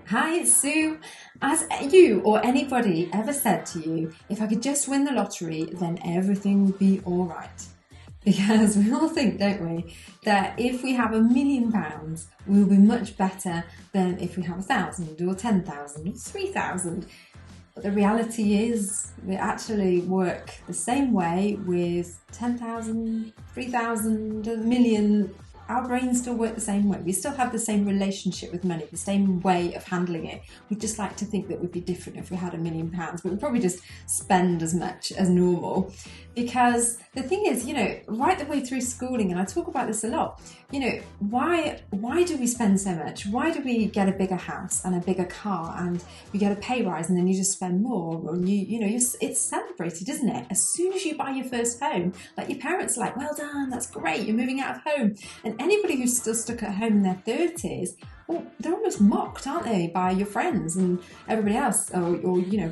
Hi, it's Sue. Has you or anybody ever said to you, if I could just win the lottery, then everything would be all right? Because we all think, don't we, that if we have £1,000,000, we'll be much better than if we have 1,000 or 10,000 or 3,000. But the reality is, we actually work the same way with 10,000, 3,000, a million. Our brains still work the same way. We still have the same relationship with money, the same way of handling it. We just like to think that we'd be different if we had £1,000,000, but we'd probably just spend as much as normal. Because the thing is, right the way through schooling, and I talk about this a lot, why do we spend so much? Why do we get a bigger house and a bigger car and we get a pay rise and then you just spend more? And it's celebrated, isn't it? As soon as you buy your first home, like your parents are like, well done, that's great, you're moving out of home. And anybody who's still stuck at home in their 30s, well, they're almost mocked, aren't they, by your friends and everybody else, or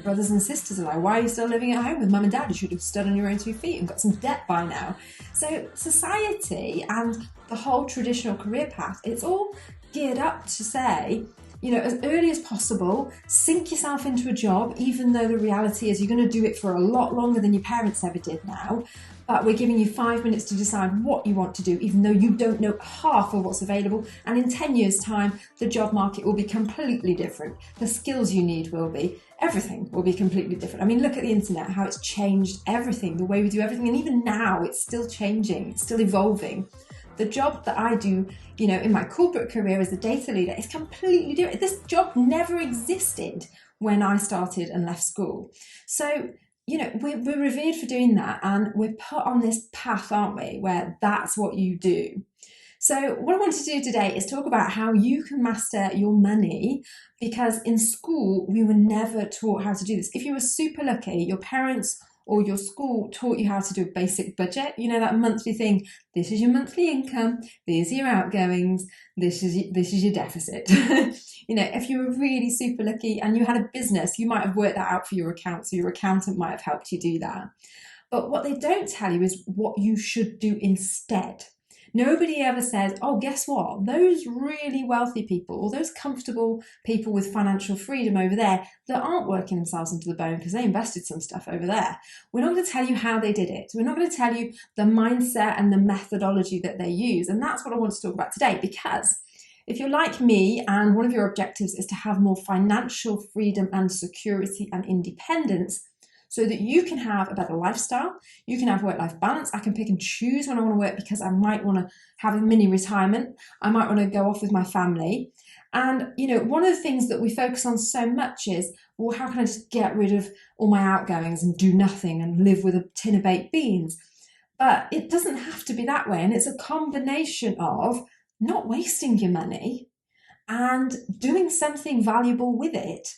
brothers and sisters are like, why are you still living at home with mum and dad? You should have stood on your own 2 feet and got some debt by now. So society and the whole traditional career path, it's all geared up to say, as early as possible, sink yourself into a job, even though the reality is you're going to do it for a lot longer than your parents ever did now. But we're giving you 5 minutes to decide what you want to do, even though you don't know half of what's available. And in 10 years' time, the job market will be completely different. The skills you need will be. Everything will be completely different. I mean, look at the internet, how it's changed everything, the way we do everything. And even now, it's still changing, it's still evolving. The job that I do, in my corporate career as a data leader is completely different. This job never existed when I started and left school. So, we're revered for doing that, and we're put on this path, aren't we, where that's what you do. So what I want to do today is talk about how you can master your money, because in school, we were never taught how to do this. If you were super lucky, your parents or your school taught you how to do a basic budget, that monthly thing. This is your monthly income, these are your outgoings, this is your deficit. If you were really super lucky and you had a business, you might have worked that out for your account, so your accountant might have helped you do that. But what they don't tell you is what you should do instead. Nobody ever says, oh, guess what? Those really wealthy people, or those comfortable people with financial freedom over there that aren't working themselves into the bone because they invested some stuff over there. We're not going to tell you how they did it. We're not going to tell you the mindset and the methodology that they use. And that's what I want to talk about today, because if you're like me and one of your objectives is to have more financial freedom and security and independence, so that you can have a better lifestyle, you can have work-life balance. I can pick and choose when I want to work because I might want to have a mini retirement. I might want to go off with my family. And, one of the things that we focus on so much is, well, how can I just get rid of all my outgoings and do nothing and live with a tin of baked beans? But it doesn't have to be that way. And it's a combination of not wasting your money and doing something valuable with it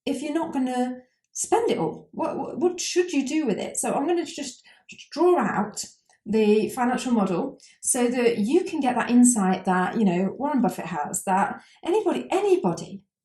if you're not going to spend it all. What should you do with it? So I'm going to just draw out the financial model so that you can get that insight that, Warren Buffett has, that anybody,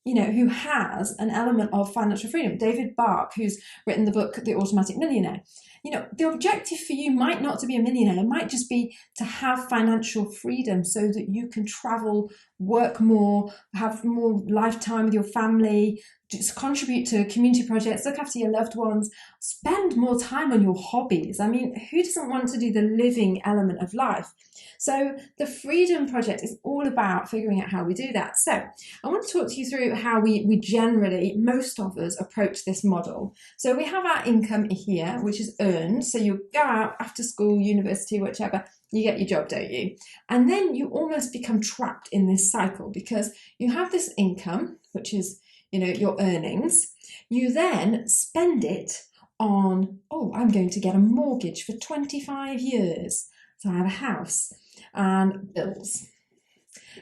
who has an element of financial freedom. David Bark, who's written the book, The Automatic Millionaire. The objective for you might not to be a millionaire. It might just be to have financial freedom so that you can travel, work more, have more lifetime with your family, just contribute to community projects, look after your loved ones, spend more time on your hobbies. I mean, who doesn't want to do the living element of life? So the Freedom Project is all about figuring out how we do that. So I want to talk to you through how we generally, most of us, approach this model. So we have our income here, which is earned. So you go out after school, university, whichever, you get your job, don't you? And then you almost become trapped in this cycle because you have this income, which is your earnings. You then spend it on, I'm going to get a mortgage for 25 years. So I have a house and bills.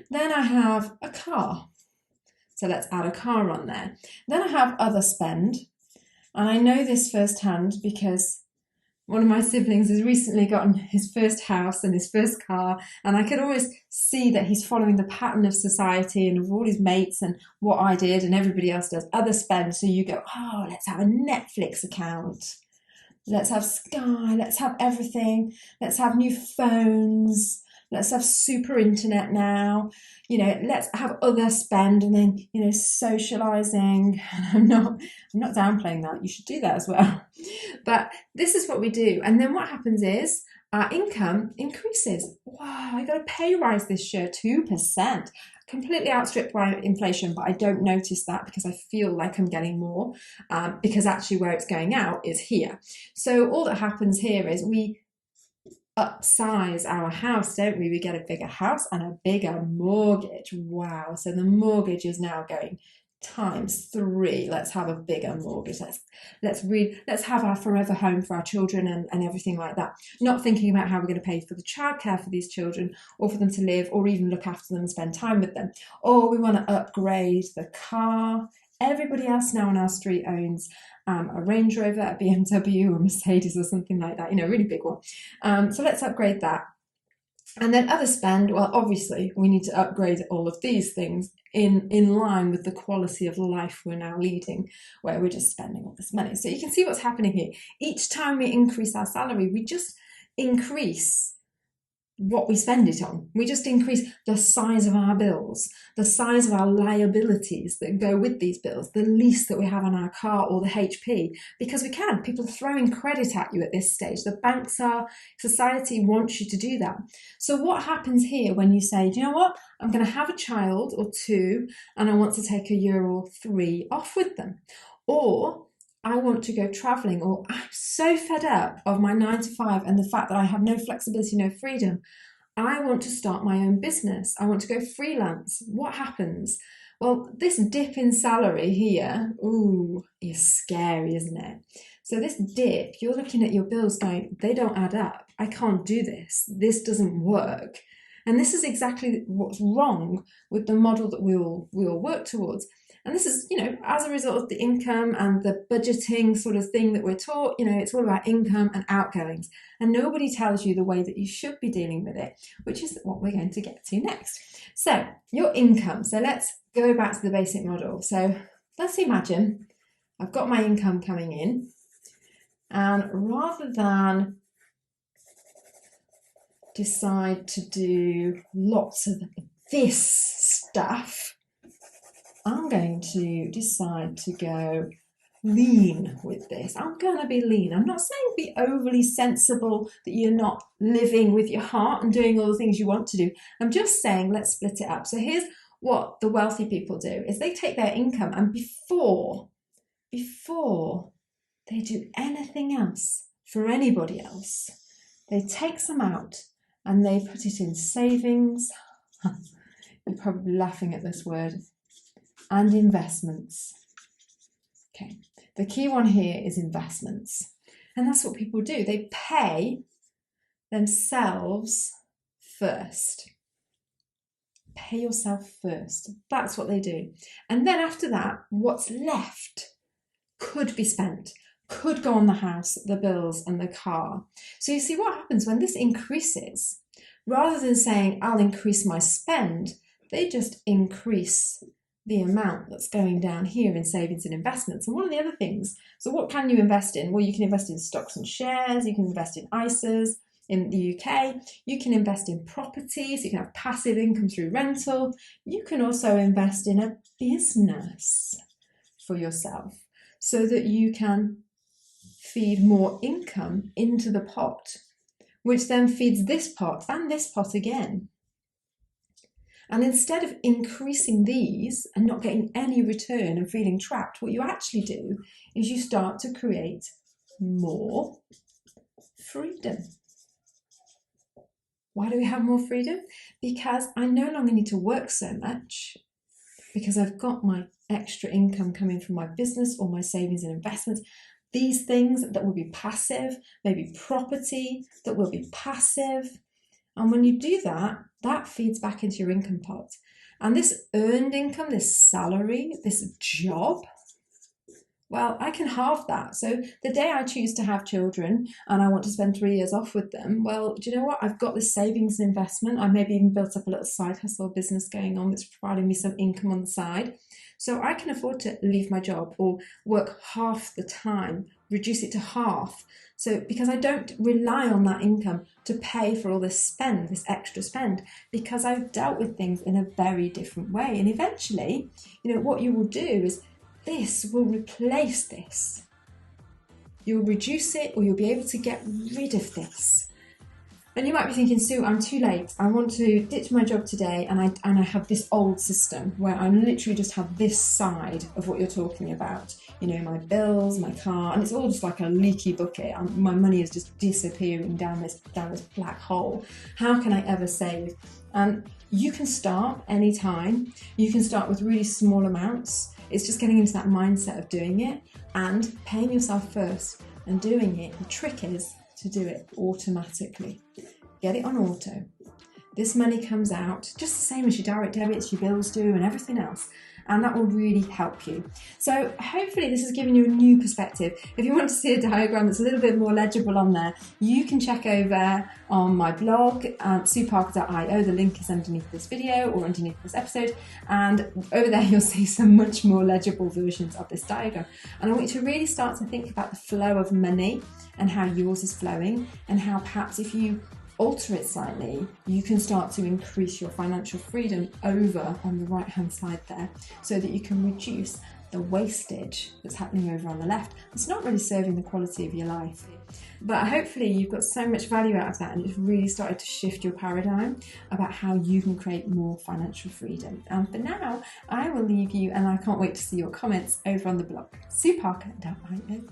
Then I have a car. So let's add a car on there. Then I have other spend. And I know this firsthand because one of my siblings has recently gotten his first house and his first car, and I could always see that he's following the pattern of society and of all his mates and what I did and everybody else does. Other spend, so you go, let's have a Netflix account. Let's have Sky, let's have everything. Let's have new phones. let's have super internet now, let's have other spend, and then, socializing. I'm not downplaying that. You should do that as well. But this is what we do. And then what happens is our income increases. Wow, I got a pay rise this year, 2%. Completely outstripped by inflation, but I don't notice that because I feel like I'm getting more, because actually where it's going out is here. So all that happens here is we upsize our house, don't we? We get a bigger house and a bigger mortgage. Wow. So the mortgage is now going ×3. Let's have a bigger mortgage. Let's have our forever home for our children and everything like that. Not thinking about how we're going to pay for the childcare for these children, or for them to live, or even look after them and spend time with them. Or we want to upgrade the car. Everybody else now on our street owns a Range Rover, a BMW, or a Mercedes, or something like that, a really big one. So let's upgrade that. And then other spend, well, obviously we need to upgrade all of these things in line with the quality of life we're now leading, where we're just spending all this money. So you can see what's happening here. Each time we increase our salary, we just increase what we spend it on. We just increase the size of our bills, the size of our liabilities that go with these bills, the lease that we have on our car, or the HP, because we can. People are throwing credit at you at this stage. The banks are, society wants you to do that. So what happens here when you say, do you know what? I'm going to have a child or two, and I want to take a year or 3 off with them. Or I want to go traveling, or I'm so fed up of my 9 to 5 and the fact that I have no flexibility, no freedom. I want to start my own business. I want to go freelance. What happens? Well, this dip in salary here, is scary, isn't it? So this dip, you're looking at your bills going, they don't add up. I can't do this. This doesn't work. And this is exactly what's wrong with the model that we all work towards. And this is, as a result of the income and the budgeting sort of thing that we're taught, it's all about income and outgoings. And nobody tells you the way that you should be dealing with it, which is what we're going to get to next. So your income. So let's go back to the basic model. So let's imagine I've got my income coming in, and rather than decide to do lots of this stuff, I'm going to decide to go lean with this. I'm going to be lean. I'm not saying be overly sensible, that you're not living with your heart and doing all the things you want to do. I'm just saying let's split it up. So here's what the wealthy people do, is they take their income, and before they do anything else for anybody else, they take some out and they put it in savings. You're probably laughing at this word. And investments. Okay, the key one here is investments. And that's what people do. They pay themselves first. Pay yourself first. That's what they do. And then after that, what's left could be spent, could go on the house, the bills, and the car. So you see what happens when this increases. Rather than saying, I'll increase my spend, they just increase the amount that's going down here in savings and investments. And one of the other things, so what can you invest in? Well, you can invest in stocks and shares, you can invest in ISAs in the UK, you can invest in properties, you can have passive income through rental, you can also invest in a business for yourself so that you can feed more income into the pot, which then feeds this pot and this pot again. And instead of increasing these and not getting any return and feeling trapped, what you actually do is you start to create more freedom. Why do we have more freedom? Because I no longer need to work so much, because I've got my extra income coming from my business or my savings and investments. These things that will be passive, maybe property that will be passive. And when you do that, that feeds back into your income pot. And this earned income, this salary, this job, well, I can halve that. So the day I choose to have children and I want to spend 3 years off with them, well, do you know what? I've got this savings and investment. I maybe even built up a little side hustle business going on that's providing me some income on the side. So I can afford to leave my job or work half the time reduce it to half. So because I don't rely on that income to pay for all this spend, this extra spend, because I've dealt with things in a very different way. And eventually, what you will do is this will replace this. You'll reduce it, or you'll be able to get rid of this. And you might be thinking, Sue, I'm too late. I want to ditch my job today, and I have this old system where I literally just have this side of what you're talking about. My bills, my car, and it's all just like a leaky bucket. My money is just disappearing down this black hole. How can I ever save? You can start anytime. You can start with really small amounts. It's just getting into that mindset of doing it and paying yourself first and doing it. The trick is to do it automatically. Get it on auto. This money comes out just the same as your direct debits, your bills do, and everything else. And that will really help you. So hopefully this has given you a new perspective. If you want to see a diagram that's a little bit more legible on there, you can check over on my blog, sueparker.io. The link is underneath this video or underneath this episode. And over there you'll see some much more legible versions of this diagram. And I want you to really start to think about the flow of money and how yours is flowing, and how perhaps if you alter it slightly, you can start to increase your financial freedom over on the right hand side there, so that you can reduce the wastage that's happening over on the left. It's not really serving the quality of your life. But hopefully you've got so much value out of that, and it's really started to shift your paradigm about how you can create more financial freedom. And for now, I will leave you, and I can't wait to see your comments over on the blog, sueparker.io.